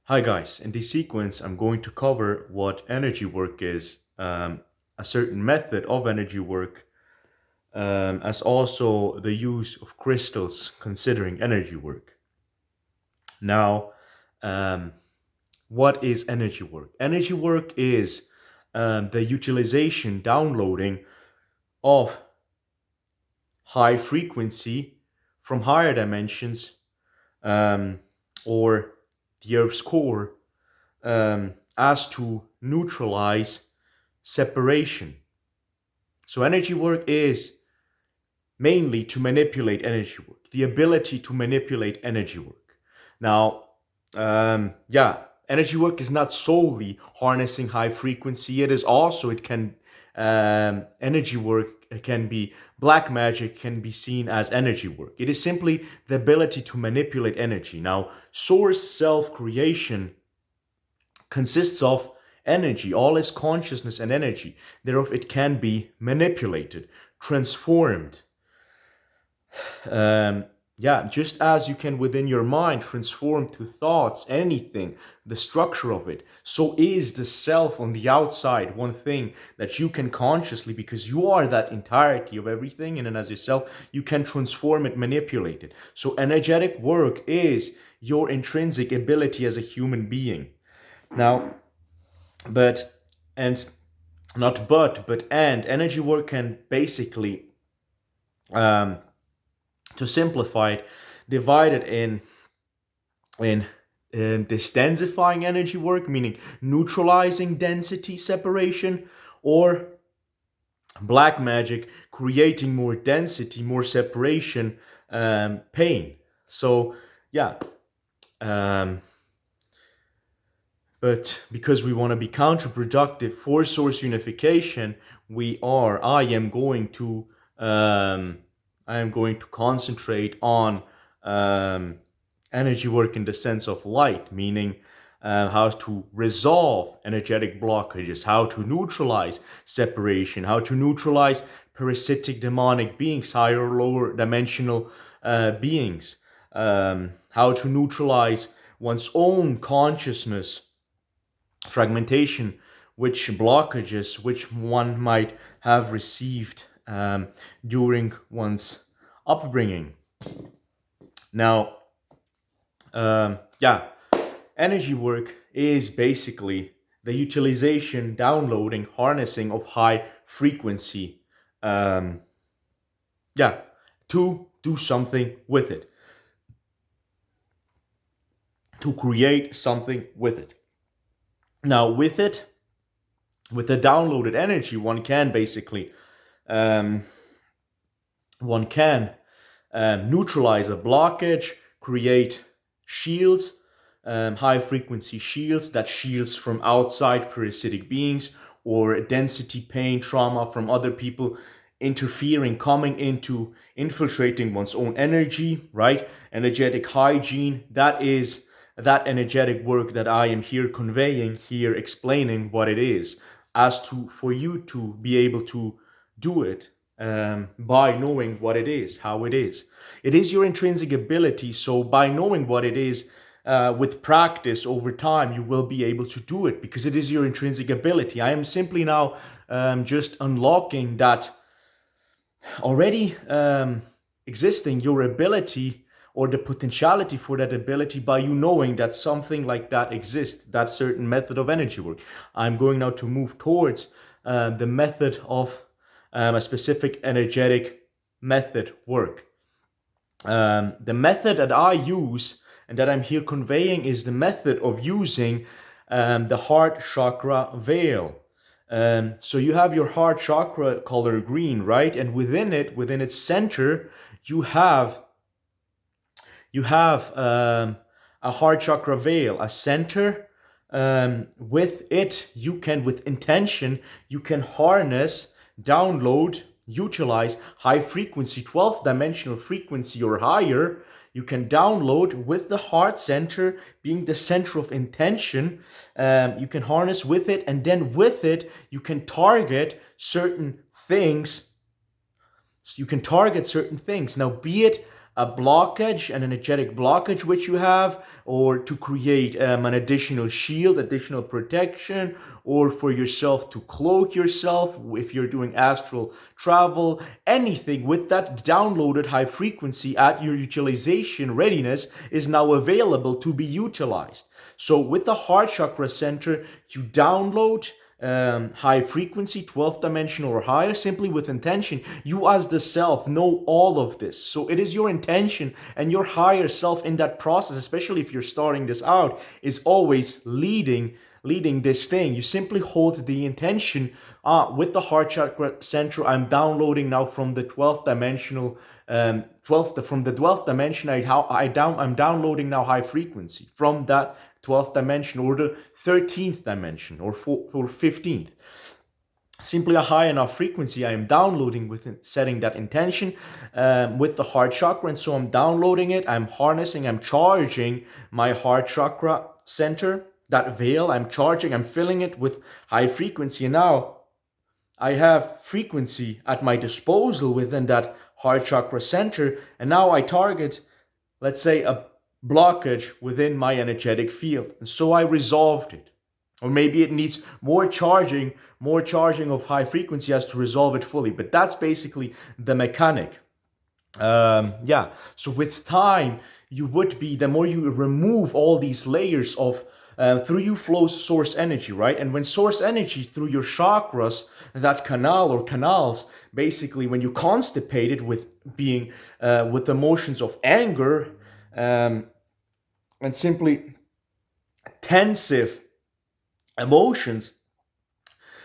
Hi guys, in this sequence I'm going to cover what energy work is, a certain method of energy work, as also the use of crystals considering energy work. Now, um, what is energy work? Energy work is the utilization, downloading of high frequency from higher dimensions, um, or the Earth's core, as to neutralize separation. So, energy work is mainly to manipulate energy work, the ability to manipulate energy work. Now, energy work is not solely harnessing high frequency, it is also, it can, energy work can be black magic, can be seen as energy work. It is simply the ability to manipulate energy. Now, source self creation consists of energy. All is consciousness and energy. Thereof, it can be manipulated, transformed. Um, just as you can within your mind transform to thoughts anything, the structure of it, so is the self on the outside one thing that you can consciously, because you are that entirety of everything, and then as yourself, you can transform it, manipulate it. So, energetic work is your intrinsic ability as a human being. Now, but and not but and energy work can basically, um, to simplify it, divide it in in densifying energy work, meaning neutralizing density separation, or black magic, creating more density, more separation, pain. So yeah, um, but because we want to be counterproductive for source unification, I am going to, concentrate on, um, energy work in the sense of light, meaning how to resolve energetic blockages, how to neutralize separation, how to neutralize parasitic demonic beings, higher or lower dimensional beings, how to neutralize one's own consciousness fragmentation, which blockages which one might have received during one's upbringing. Now, yeah, energy work is basically the utilization, downloading, harnessing of high frequency, um, yeah, to do something with it, to create something with it. Now, with the downloaded energy, one can basically, um, one can neutralize a blockage, create shields, high frequency shields, that shields from outside parasitic beings or density, pain, trauma from other people interfering, coming into, infiltrating one's own energy, right? Energetic hygiene, that is that energetic work that I am here conveying, here explaining what it is, as to for you to be able to do it, by knowing what it is, how it is. It is your intrinsic ability. So, by knowing what it is, with practice over time, you will be able to do it because it is your intrinsic ability. I am simply now, just unlocking that already, existing, your ability or the potentiality for that ability by you knowing that something like that exists, that certain method of energy work. I'm going now to move towards the method of, a specific energetic method work. The method that I use and that I'm here conveying is the method of using, the heart chakra veil. So you have your heart chakra color green, right? And within it, within its center, you have a heart chakra veil, a center. With it, you can, with intention, you can harness, download, utilize high frequency, 12th dimensional frequency or higher. You can download with the heart center being the center of intention. You can harness with it, and then with it, you can target certain things. You can target certain things. Now, be it a blockage, an energetic blockage which you have, or to create an additional shield, additional protection, or for yourself to cloak yourself if you're doing astral travel, anything with that downloaded high frequency at your utilization readiness is now available to be utilized. So with the heart chakra center, you download high frequency, 12th dimension or higher, simply with intention. You as the self know all of this. So it is your intention, and your higher self in that process, especially if you're starting this out, is always leading this thing. You simply hold the intention. With the heart chakra center, I'm downloading now from the 12th dimensional, from the 12th dimension. I'm downloading now high frequency from that 12th dimension, or the 13th dimension, or 15th. Simply a high enough frequency I am downloading with setting that intention with the heart chakra. And so I'm downloading it, I'm harnessing, I'm charging my heart chakra center, that veil, I'm charging, I'm filling it with high frequency. And now I have frequency at my disposal within that heart chakra center. And now I target, let's say, a blockage within my energetic field. And so I resolved it. Or maybe it needs more charging of high frequency as to resolve it fully. But that's basically the mechanic. So with time, the more you remove all these layers of, through you flows source energy, right? And when source energy through your chakras, that canal or canals, basically when you constipate it with being, with emotions of anger, and simply tensive emotions,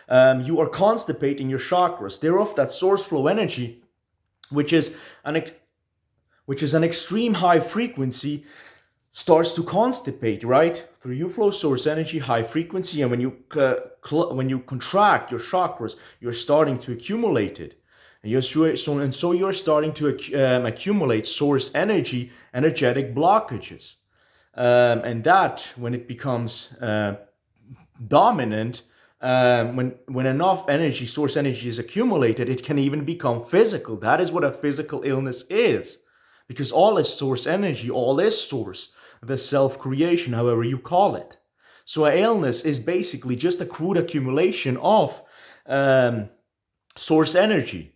you are constipating your chakras. Thereof, that source flow energy, which is an extreme high frequency, starts to constipate, right? Through you flow source energy, high frequency, and when you contract your chakras, you're starting to accumulate it. And you're starting to accumulate source energy, energetic blockages. And that, when it becomes dominant, when enough energy, source energy is accumulated, it can even become physical. That is what a physical illness is. Because all is source energy, all is source, the self-creation, however you call it. So an illness is basically just a crude accumulation of source energy.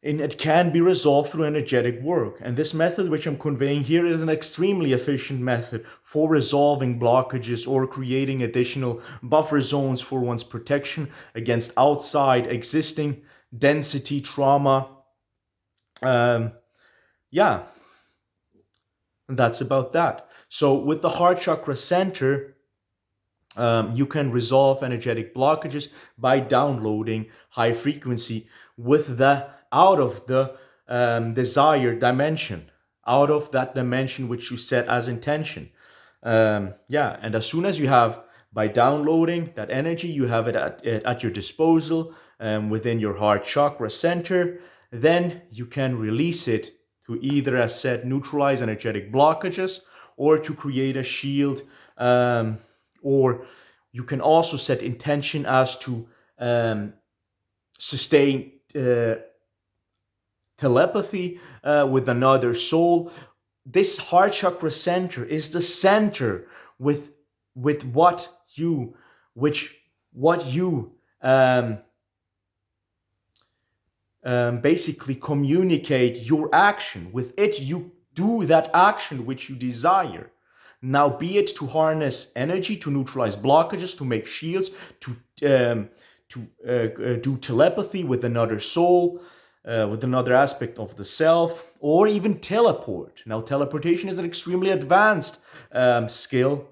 And it can be resolved through energetic work. And this method which I'm conveying here is an extremely efficient method for resolving blockages or creating additional buffer zones for one's protection against outside existing density trauma. And that's about that. So with the heart chakra center, you can resolve energetic blockages by downloading high frequency with the out of the desired dimension, out of that dimension which you set as intention. And as soon as you have, by downloading that energy, you have it at your disposal within your heart chakra center, then you can release it to either, as said, neutralize energetic blockages, or to create a shield, or you can also set intention as to sustain telepathy with another soul. This heart chakra center is the center with what you basically communicate your action. With it, you do that action which you desire. Now, be it to harness energy, to neutralize blockages, to make shields, to do telepathy with another soul, with another aspect of the self, or even teleport. Now, teleportation is an extremely advanced skill,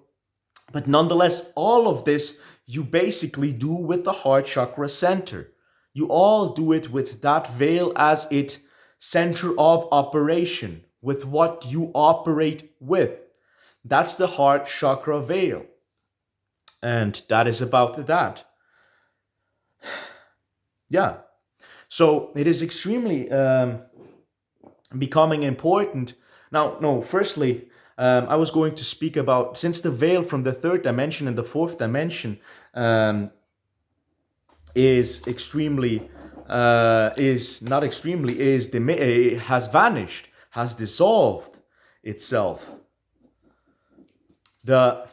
but nonetheless, all of this you basically do with the heart chakra center. You all do it with that veil as its center of operation, with what you operate with. That's the heart chakra veil. And that is about that. So it is extremely becoming important. Now, no, firstly, I was going to speak about, since the veil from the third dimension and the fourth dimension has vanished, has dissolved itself. The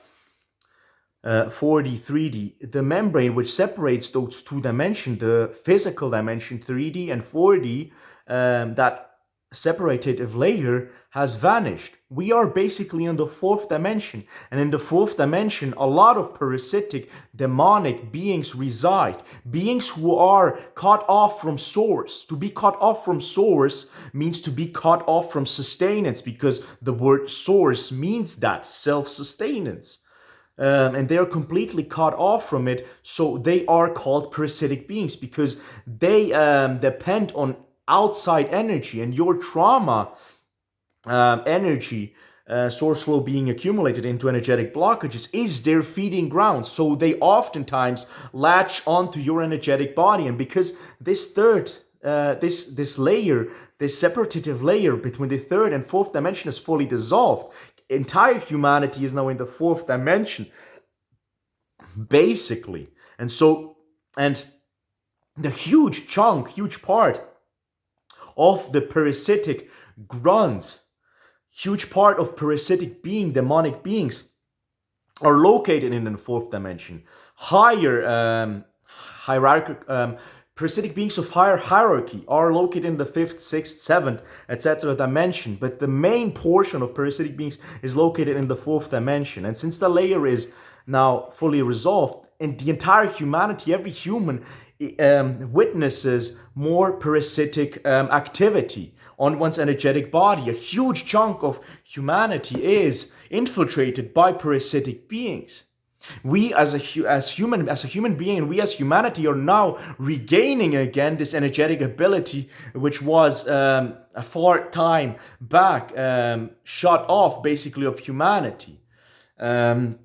4D, 3D, the membrane which separates those two dimensions, the physical dimension 3D and 4D, that separative layer has vanished. We are basically in the fourth dimension, and in the fourth dimension a lot of parasitic demonic beings reside, beings who are cut off from source. To be cut off from source means to be cut off from sustenance, because the word source means that, self-sustenance. And they are completely cut off from it, so they are called parasitic beings, because they depend on outside energy, and your trauma energy, source flow being accumulated into energetic blockages, is their feeding ground. So they oftentimes latch onto your energetic body, and because this third this layer, this separative layer between the third and fourth dimension is fully dissolved, entire humanity is now in the fourth dimension, basically. And so, and the huge part of the parasitic grunts, huge part of parasitic being, demonic beings, are located in the fourth dimension. Higher hierarchical parasitic beings of higher hierarchy are located in the fifth, sixth, seventh, etc. dimension, but the main portion of parasitic beings is located in the fourth dimension. And since the layer is now fully resolved, and the entire humanity, every human witnesses more parasitic activity on one's energetic body. A huge chunk of humanity is infiltrated by parasitic beings. We as a human being, and we as humanity, are now regaining again this energetic ability, which was a far time back shut off, basically, of humanity. And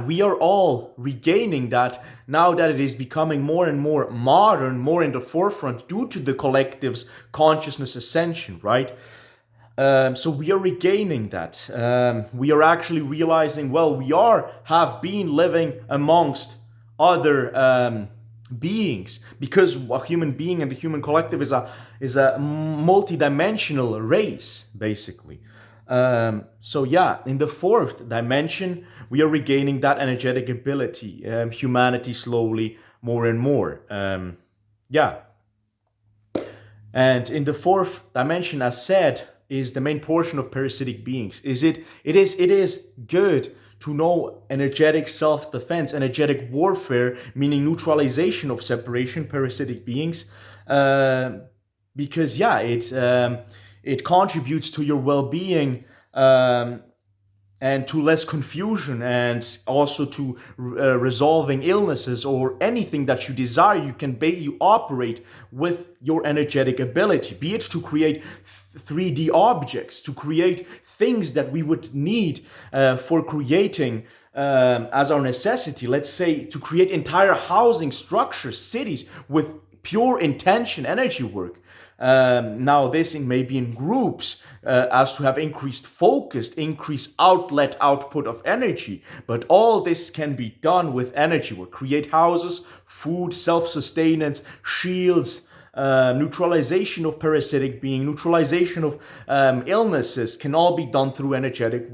we are all regaining that now that it is becoming more and more modern, more in the forefront due to the collective's consciousness ascension, right? So we are regaining that. We are actually realizing, well, we have been living amongst other beings, because a human being and the human collective is a multi-dimensional race, basically. So yeah, in the fourth dimension, we are regaining that energetic ability, humanity slowly, more and more. And in the fourth dimension, as said, is the main portion of parasitic beings. It is good to know energetic self-defense, energetic warfare, meaning neutralization of separation, parasitic beings, because it contributes to your well-being, and to less confusion, and also to resolving illnesses or anything that you desire. You operate with your energetic ability, be it to create 3D objects, to create things that we would need for creating as our necessity. Let's say to create entire housing structures, cities, with pure intention, energy work. Now this may be in groups, as to have increased focus, increased output of energy, but all this can be done with energy work. Create houses, food, self-sustenance, shields, neutralization of parasitic being, neutralization of illnesses, can all be done through energetic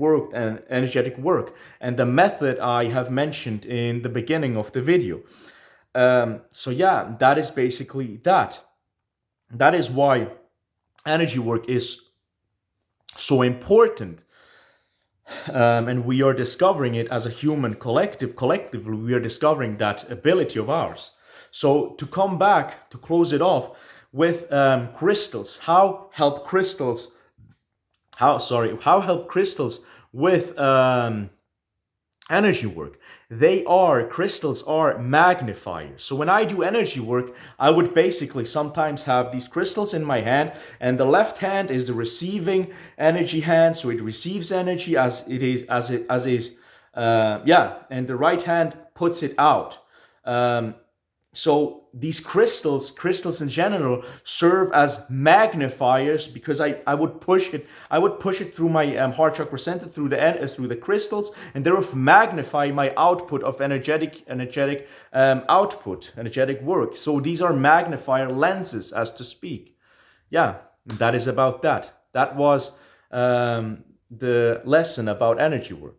work. And the method I have mentioned in the beginning of the video. So yeah, that is basically that. That is why energy work is so important. And we are discovering it as a human collective. Collectively, we are discovering that ability of ours. So to come back, to close it off with crystals, how help crystals with energy work? Crystals are magnifiers. So when I do energy work, I would basically sometimes have these crystals in my hand, and the left hand is the receiving energy hand, so it receives energy and the right hand puts it out. So these crystals in general, serve as magnifiers, because I would push it through my heart chakra center, through the crystals, and therefore magnify my output of energetic output, energetic work. So these are magnifier lenses, as to speak. Yeah, That is about that. That was the lesson about energy work.